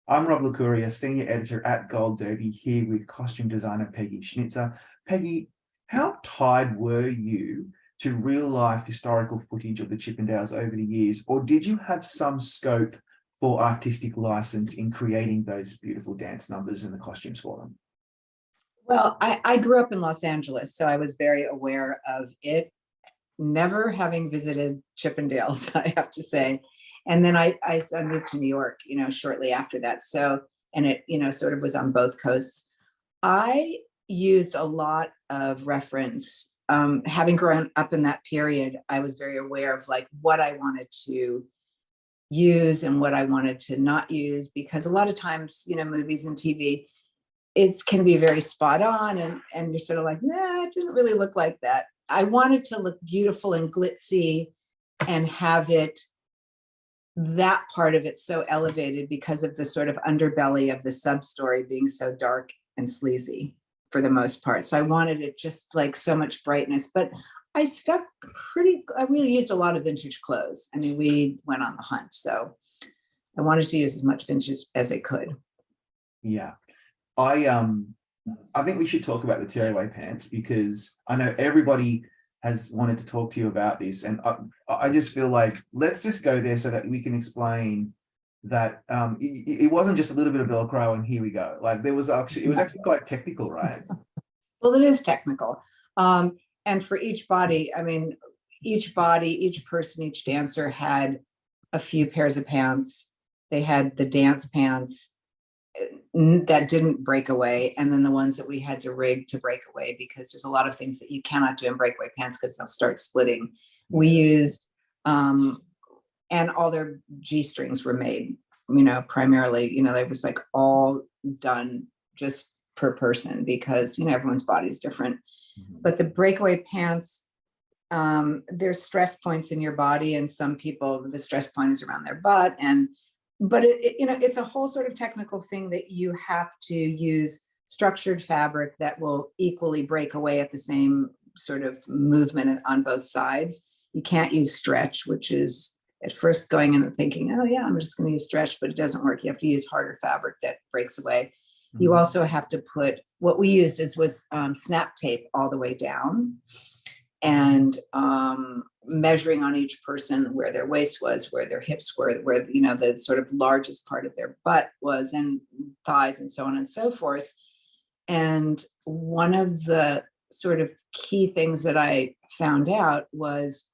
I'm Rob Licuria, Senior Editor at Gold Derby, here with costume designer Peggy Schnitzer. Peggy, how tied were you to real life historical footage of the Chippendales over the years, or did you have some scope for artistic license in creating those beautiful dance numbers and the costumes for them? Well, I grew up in Los Angeles, so I was very aware of it, never having visited Chippendales, I have to say. And then I moved to New York, shortly after that. So, and it, sort of was on both coasts. I used a lot of reference. Having grown up in that period, I was very aware of like what I wanted to use and what I wanted to not use, because a lot of times, movies and TV, it can be very spot on, and you're sort of like, nah, it didn't really look like that. I wanted to look beautiful and glitzy and have it, that part of it so elevated because of the sort of underbelly of the sub story being so dark and sleazy for the most part. So I wanted it just like so much brightness, but I really used a lot of vintage clothes. I mean, we went on the hunt, so I wanted to use as much vintage as I could. Yeah. I think we should talk about the tearaway pants because I know everybody has wanted to talk to you about this, and I just feel like let's just go there so that we can explain that it wasn't just a little bit of Velcro and here we go. Like it was actually quite technical, right? Well, it is technical. And for each body, I mean, each person, each dancer had a few pairs of pants. They had the dance pants that didn't break away, and then the ones that we had to rig to break away, because there's a lot of things that you cannot do in breakaway pants because they'll start splitting. We used and all their G-strings were made, primarily, they was like all done just per person because everyone's body is different. But the breakaway pants, there's stress points in your body, and some people the stress point is around their butt, but it's a whole sort of technical thing that you have to use structured fabric that will equally break away at the same sort of movement on both sides. You can't use stretch, which is at first going in and thinking, oh yeah, I'm just going to use stretch, but it doesn't work. You have to use harder fabric that breaks away. You also have to put, what we used was snap tape all the way down, and measuring on each person where their waist was, where their hips were, where the sort of largest part of their butt was, and thighs, and so on and so forth. And one of the sort of key things that I found out was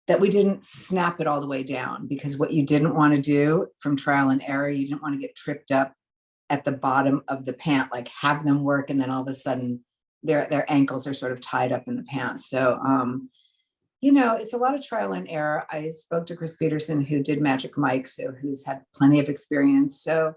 that we didn't snap it all the way down, because what you didn't want to do, from trial and error, you didn't want to get tripped up at the bottom of the pant, like have them work and then all of a sudden their ankles are sort of tied up in the pants. So it's a lot of trial and error. I spoke to Chris Peterson, who did Magic Mike, so who's had plenty of experience. So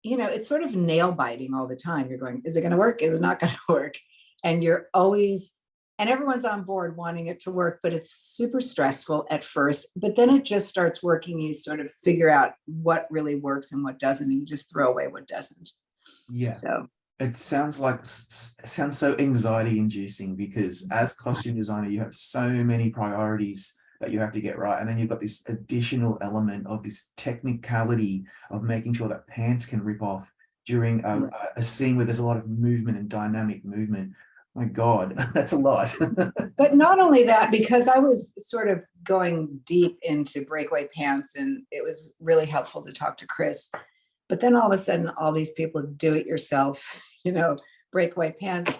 it's sort of nail biting all the time. You're going, is it going to work? Is it not going to work? And you're always, and everyone's on board wanting it to work, but it's super stressful at first, but then it just starts working. You sort of figure out what really works and what doesn't, and you just throw away what doesn't. Yeah. So it sounds so anxiety inducing, because as costume designer, you have so many priorities that you have to get right. And then you've got this additional element of this technicality of making sure that pants can rip off during a scene where there's a lot of movement and dynamic movement. My God, that's a lot. But not only that, because I was sort of going deep into breakaway pants, and it was really helpful to talk to Chris. But then all of a sudden, all these people do it yourself, breakaway pants,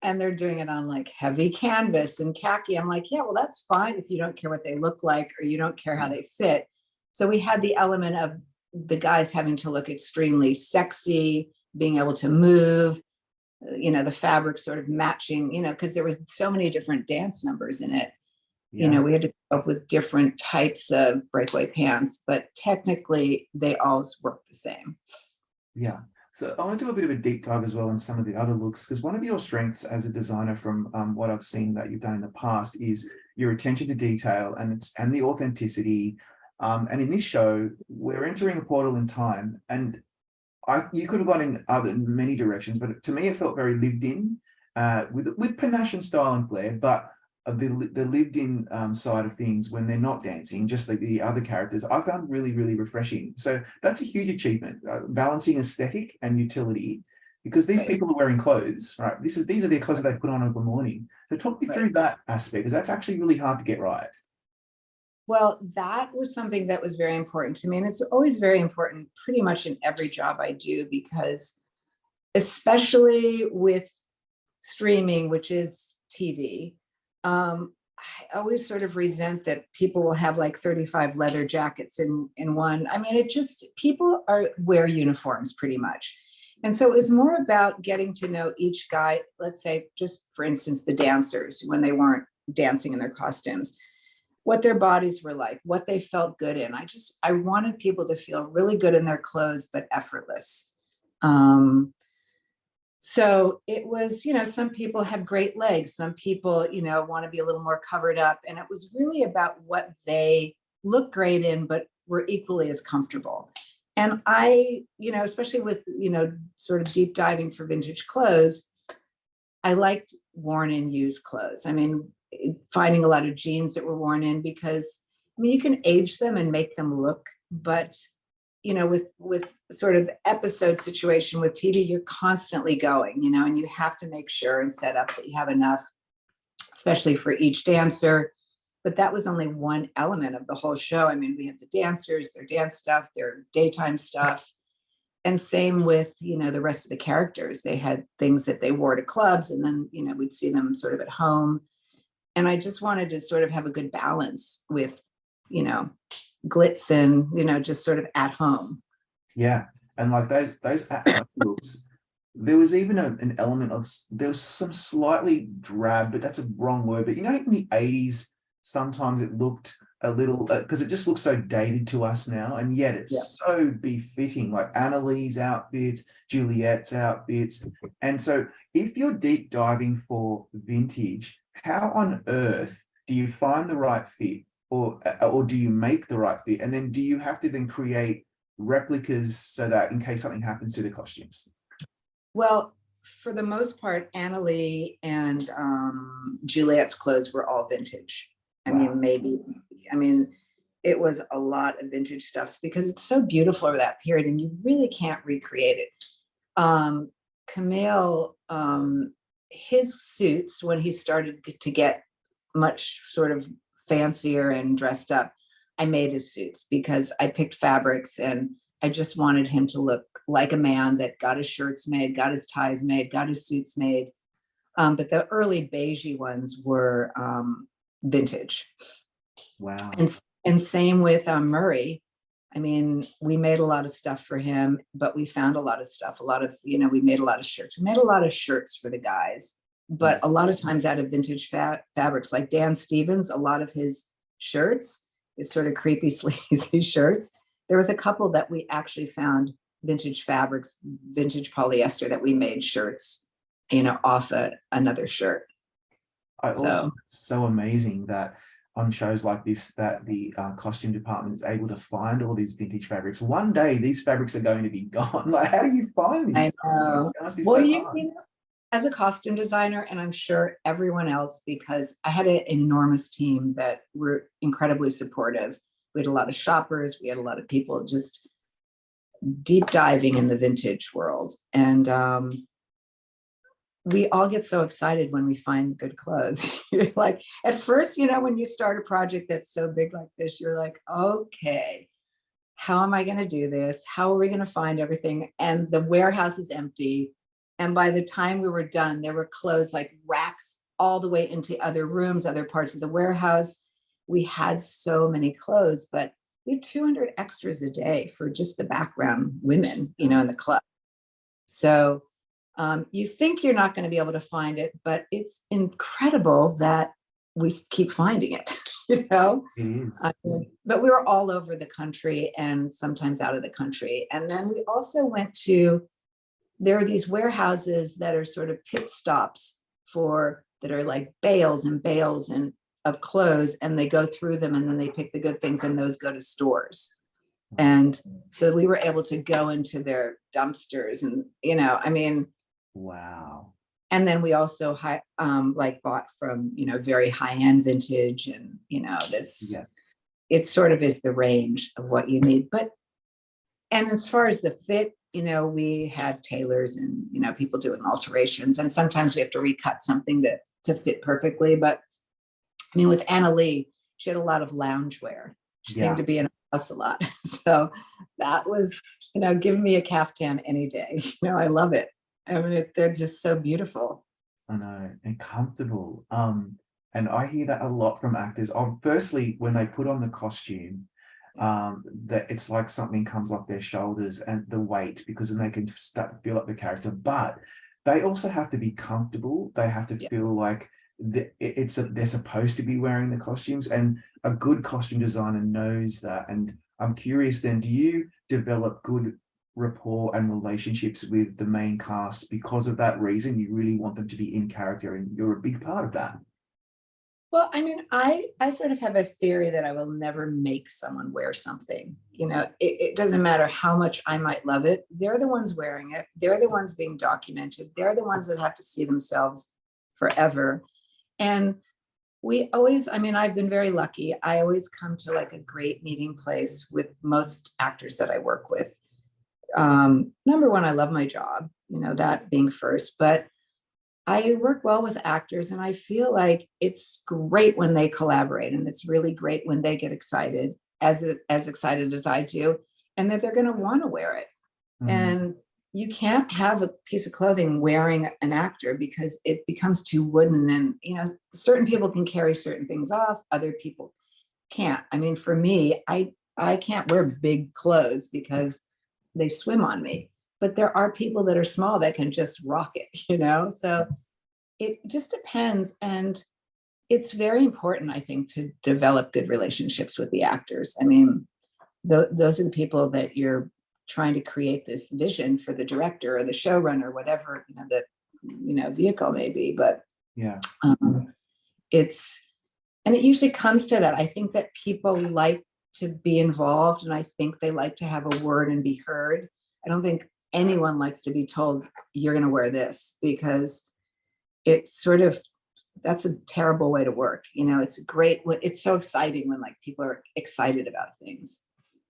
and they're doing it on like heavy canvas and khaki. I'm like, yeah, well, that's fine if you don't care what they look like or you don't care how they fit. So we had the element of the guys having to look extremely sexy, being able to move, the fabric sort of matching, because there was so many different dance numbers in it. Yeah. We had to come up with different types of breakaway pants, but technically they all work the same. Yeah. So I want to do a bit of a deep dive as well on some of the other looks, because one of your strengths as a designer, from what I've seen that you've done in the past, is your attention to detail and the authenticity. And in this show, we're entering a portal in time, and you could have gone in many directions, but to me, it felt very lived in, with panache and style and flair. But the lived in side of things when they're not dancing, just like the other characters, I found really, really refreshing. So that's a huge achievement, balancing aesthetic and utility, because these Right. people are wearing clothes, right? These are their clothes that they put on every morning. So talk me through that aspect, because that's actually really hard to get right. Well, that was something that was very important to me. And it's always very important pretty much in every job I do, because especially with streaming, which is TV, I always sort of resent that people will have like 35 leather jackets in one. I mean, it just, people are wear uniforms pretty much. And so it was more about getting to know each guy, let's say, just for instance, the dancers, when they weren't dancing in their costumes, what their bodies were like, what they felt good in. I wanted people to feel really good in their clothes, but effortless. So it was, some people have great legs. Some people, want to be a little more covered up. And it was really about what they look great in, but were equally as comfortable. And I, especially with, sort of deep diving for vintage clothes, I liked worn and used clothes. I mean, finding a lot of jeans that were worn in, because you can age them and make them look, but with sort of episode situation with TV, you're constantly going, and you have to make sure and set up that you have enough, especially for each dancer. But that was only one element of the whole show. I mean, we had the dancers, their dance stuff, their daytime stuff. And same with, the rest of the characters. They had things that they wore to clubs, and then, we'd see them sort of at home. And I just wanted to sort of have a good balance with, glitz and, just sort of at home. Yeah. And like those at-home looks, there was even an element of, there was some slightly drab, but that's a wrong word. But in the 80s, sometimes it looked a little, because it just looks so dated to us now. And yet it's so befitting, like Annalee's outfits, Juliet's outfits. And so if you're deep diving for vintage, how on earth do you find the right fit, or do you make the right fit? And then do you have to then create replicas so that in case something happens to the costumes? Well, for the most part, Annalee and Juliet's clothes were all vintage. Wow. I mean, it was a lot of vintage stuff because it's so beautiful over that period and you really can't recreate it. Camille, his suits, when he started to get much sort of fancier and dressed up, I made his suits because I picked fabrics and I just wanted him to look like a man that got his shirts made, got his ties made, got his suits made. But the early beigey ones were vintage. Wow. And same with Murray. I mean, we made a lot of stuff for him, but we found a lot of stuff, we made a lot of shirts. We made a lot of shirts for the guys, but a lot of times out of vintage fabrics, like Dan Stevens, a lot of his shirts is sort of creepy, sleazy shirts. There was a couple that we actually found vintage fabrics, vintage polyester that we made shirts, off another shirt. Also, it's so amazing that on shows like this, that the costume department is able to find all these vintage fabrics. One day, these fabrics are going to be gone. Like, how do you find this? I know. It must be Well, so hard. as a costume designer, and I'm sure everyone else, because I had an enormous team that were incredibly supportive. We had a lot of shoppers. We had a lot of people just deep diving in the vintage world. And we all get so excited when we find good clothes. You're like, at first, when you start a project that's so big like this, you're like, okay, how am I going to do this? How are we going to find everything? And the warehouse is empty. And by the time we were done, there were clothes like racks all the way into other rooms, other parts of the warehouse. We had so many clothes, but we had 200 extras a day for just the background women, in the club. So you think you're not going to be able to find it, but it's incredible that we keep finding it, It is. But we were all over the country and sometimes out of the country. And then we also there are these warehouses that are sort of pit stops that are like bales and bales of clothes, and they go through them and then they pick the good things and those go to stores. And so we were able to go into their dumpsters and, Wow. And then we also like bought from, very high-end vintage, and Yeah. it sort of is the range of what you need. And as far as the fit, we had tailors and, people doing alterations, and sometimes we have to recut something to fit perfectly. But I mean, with Anna Lee, she had a lot of loungewear. She seemed to be in a house a lot. So that was, giving me a caftan any day. I love it. I mean, they're just so beautiful. I know, and comfortable. And I hear that a lot from actors. Firstly, when they put on the costume, that it's like something comes off their shoulders, and the weight, because then they can start to feel like the character. But they also have to be comfortable. They have to feel like they're supposed to be wearing the costumes, and a good costume designer knows that. And I'm curious then, do you develop good rapport and relationships with the main cast because of that reason? You really want them to be in character, and you're a big part of that. Well, I mean, I sort of have a theory that I will never make someone wear something. It doesn't matter how much I might love it. They're the ones wearing it. They're the ones being documented. They're the ones that have to see themselves forever. And I've been very lucky. I always come to like a great meeting place with most actors that I work with. Number one, I love my job, that being first, but I work well with actors, and I feel like it's great when they collaborate, and it's really great when they get excited, as excited as I do, and that they're going to want to wear it. And you can't have a piece of clothing wearing an actor, because it becomes too wooden, and certain people can carry certain things off, other people can't. I mean, for me, I can't wear big clothes because they swim on me. But there are people that are small that can just rock it, So it just depends. And it's very important, I think, to develop good relationships with the actors. I mean, those are the people that you're trying to create this vision for the director or the showrunner, whatever, the vehicle may be. But Yeah. it usually comes to that. I think that people like to be involved, and I think they like to have a word and be heard. I don't think anyone likes to be told you're going to wear this, because that's a terrible way to work. It's so exciting when like people are excited about things.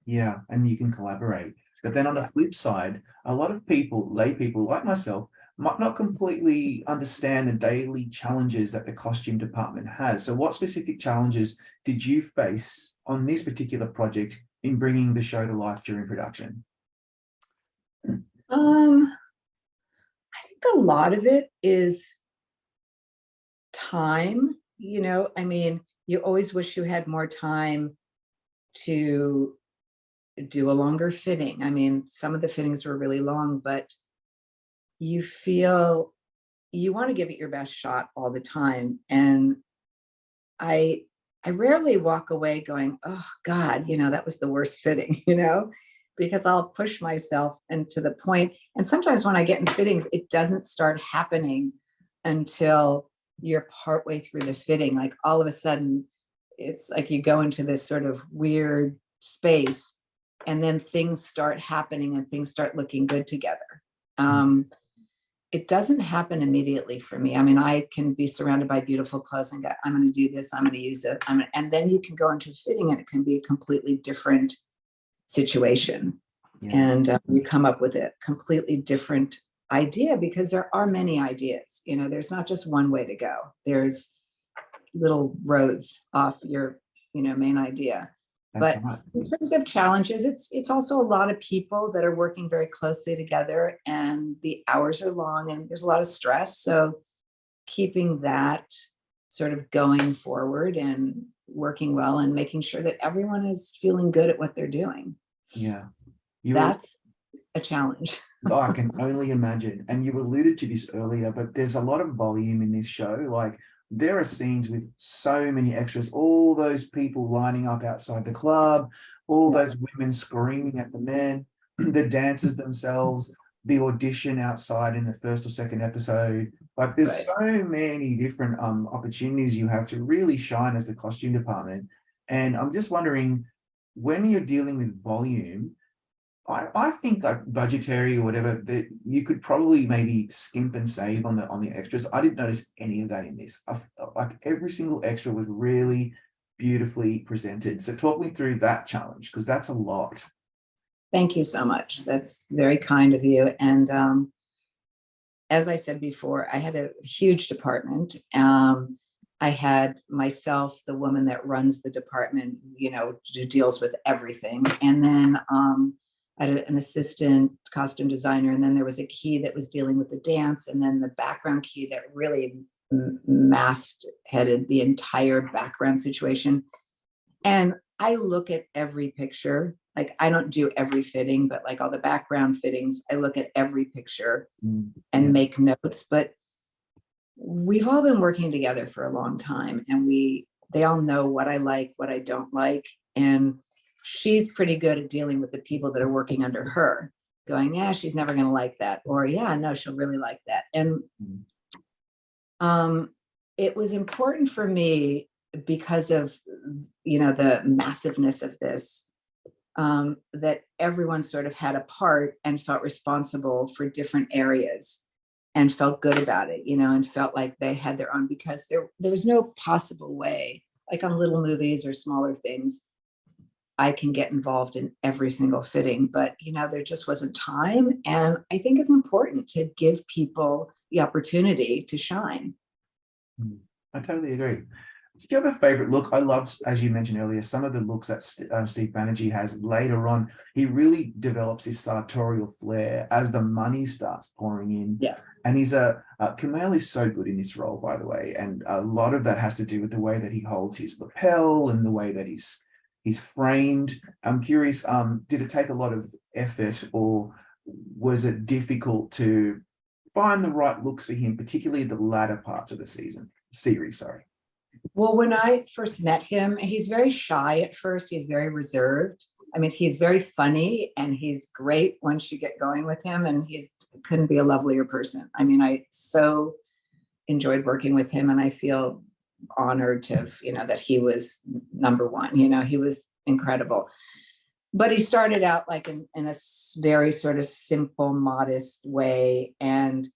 Yeah, and you can collaborate. But then on the flip side, a lot of lay people like myself, might not completely understand the daily challenges that the costume department has. So what specific challenges did you face on this particular project in bringing the show to life during production? I think a lot of it is time. I mean, you always wish you had more time to do a longer fitting. I mean, some of the fittings were really long, but you feel you want to give it your best shot all the time. And I rarely walk away going, oh God, that was the worst fitting, because I'll push myself and to the point. And sometimes when I get in fittings, it doesn't start happening until you're partway through the fitting. Like all of a sudden, it's like you go into this sort of weird space, and then things start happening and things start looking good together. It doesn't happen immediately for me. I mean, I can be surrounded by beautiful clothes and go, I'm going to do this, I'm going to use it. And then you can go into a fitting and it can be a completely different situation. Yeah. And you come up with a completely different idea, because there are many ideas. There's not just one way to go. There's little roads off your, main idea. That's but right. In terms of challenges, it's also a lot of people that are working very closely together, and the hours are long and there's a lot of stress. So keeping that sort of going forward and working well and making sure that everyone is feeling good at what they're doing. Yeah. That's a challenge. I can only imagine. And you alluded to this earlier, but there's a lot of volume in this show. Like, there are scenes with so many extras, all those people lining up outside the club, all those women screaming at the men, the dancers themselves, the audition outside in the first or second episode. Like, there's so many different opportunities you have to really shine as the costume department. And I'm just wondering, when you're dealing with volume, I think like budgetary or whatever, that you could probably maybe skimp and save on the extras. I didn't notice any of that in this. I felt like every single extra was really beautifully presented. So talk me through that challenge, because that's a lot. Thank you so much. That's very kind of you. And as I said before, I had a huge department. I had myself, the woman that runs the department, deals with everything. And then I had an assistant costume designer. And then there was a key that was dealing with the dance. And then the background key that really headed the entire background situation. And I look at every picture. Like, I don't do every fitting, but like all the background fittings, I look at every picture and make notes. But we've all been working together for a long time, and they all know what I like, what I don't like. And she's pretty good at dealing with the people that are working under her, going, yeah, she's never going to like that. Or, yeah, no, she'll really like that. And it was important for me because of, the massive-ness of this, that everyone sort of had a part and felt responsible for different areas and felt good about it, and felt like they had their own, because there was no possible way, like on little movies or smaller things, I can get involved in every single fitting, but there just wasn't time. And I think it's important to give people the opportunity to shine. I totally agree. Did you have a favorite look? I loved, as you mentioned earlier, some of the looks that Steve Banerjee has later on. He really develops this sartorial flair as the money starts pouring in. Yeah. And he's Kumail is so good in this role, by the way. And a lot of that has to do with the way that he holds his lapel and the way that he's framed. I'm curious, did it take a lot of effort, or was it difficult to find the right looks for him, particularly the latter parts of the series, sorry? Well, when I first met him, he's very shy at first. He's very reserved. I mean, he's very funny and he's great once you get going with him, and couldn't be a lovelier person. I mean, I so enjoyed working with him, and I feel honored to have, that he was number one. He was incredible. But he started out like in a very sort of simple, modest way. And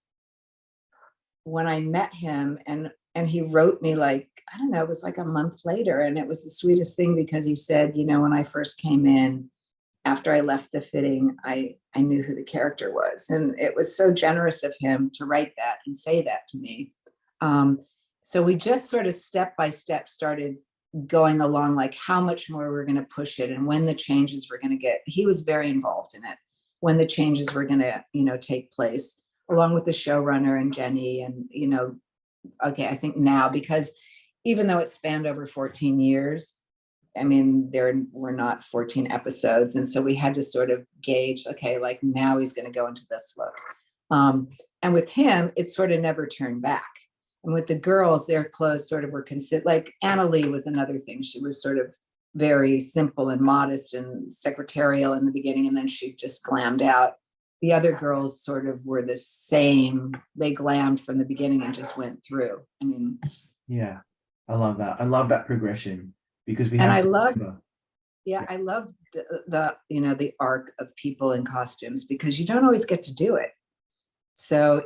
when I met him, and he wrote me, like, I don't know, it was like a month later. And it was the sweetest thing, because he said, when I first came in, after I left the fitting, I knew who the character was. And it was so generous of him to write that and say that to me. So we just sort of step by step started going along, like how much more we're going to push it and when the changes were going to get. He was very involved in it, when the changes were going to, take place, along with the showrunner and Jenny. And, okay, I think now, because even though it spanned over 14 years, I mean, there were not 14 episodes. And so we had to sort of gauge, okay, like now he's going to go into this look. And with him, it sort of never turned back. And with the girls, their clothes sort of were considered, like Anna Lee was another thing. She was sort of very simple and modest and secretarial in the beginning, and then she just glammed out. The other girls sort of were the same. They glammed from the beginning and just went through. I mean, yeah, I love that. I love that progression, because we and have. I love, I love the arc of people in costumes, because you don't always get to do it. So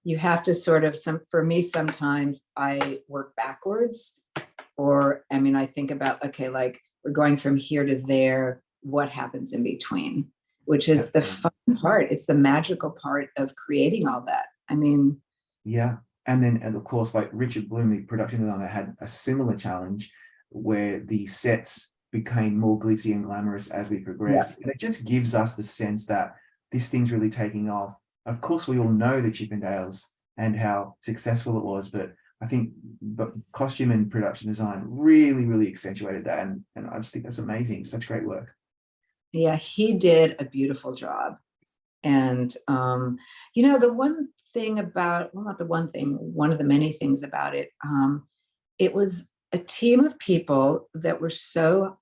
you have to sort of, for me, sometimes I work backwards, or, I mean, I think about, okay, like we're going from here to there, what happens in between, which is the fun part. It's the magical part of creating all that. I mean, yeah. And of course, like Richard Bloom, the production designer, had a similar challenge where the sets became more glitzy and glamorous as we progressed. And it just gives us the sense that this thing's really taking off. Of course, we all know the Chippendales and how successful it was, but I think costume and production design really, really accentuated that. And I just think that's amazing. Such great work. Yeah, he did a beautiful job. And, the one thing about, well, not the one thing, one of the many things about it, it was a team of people that were so,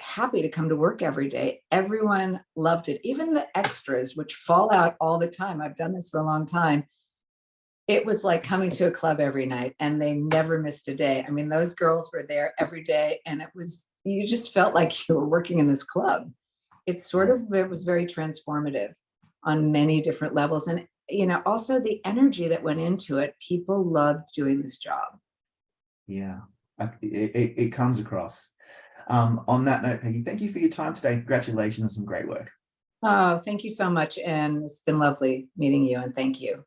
happy to come to work every day. Everyone loved it. Even the extras, which fall out all the time. I've done this for a long time. It was like coming to a club every night, and they never missed a day. I mean, those girls were there every day, and you just felt like you were working in this club. it was very transformative on many different levels. And, also the energy that went into it, people loved doing this job. Yeah, it comes across. On that note, Peggy, thank you for your time today. Congratulations on some great work. Oh, thank you so much. And it's been lovely meeting you, and thank you.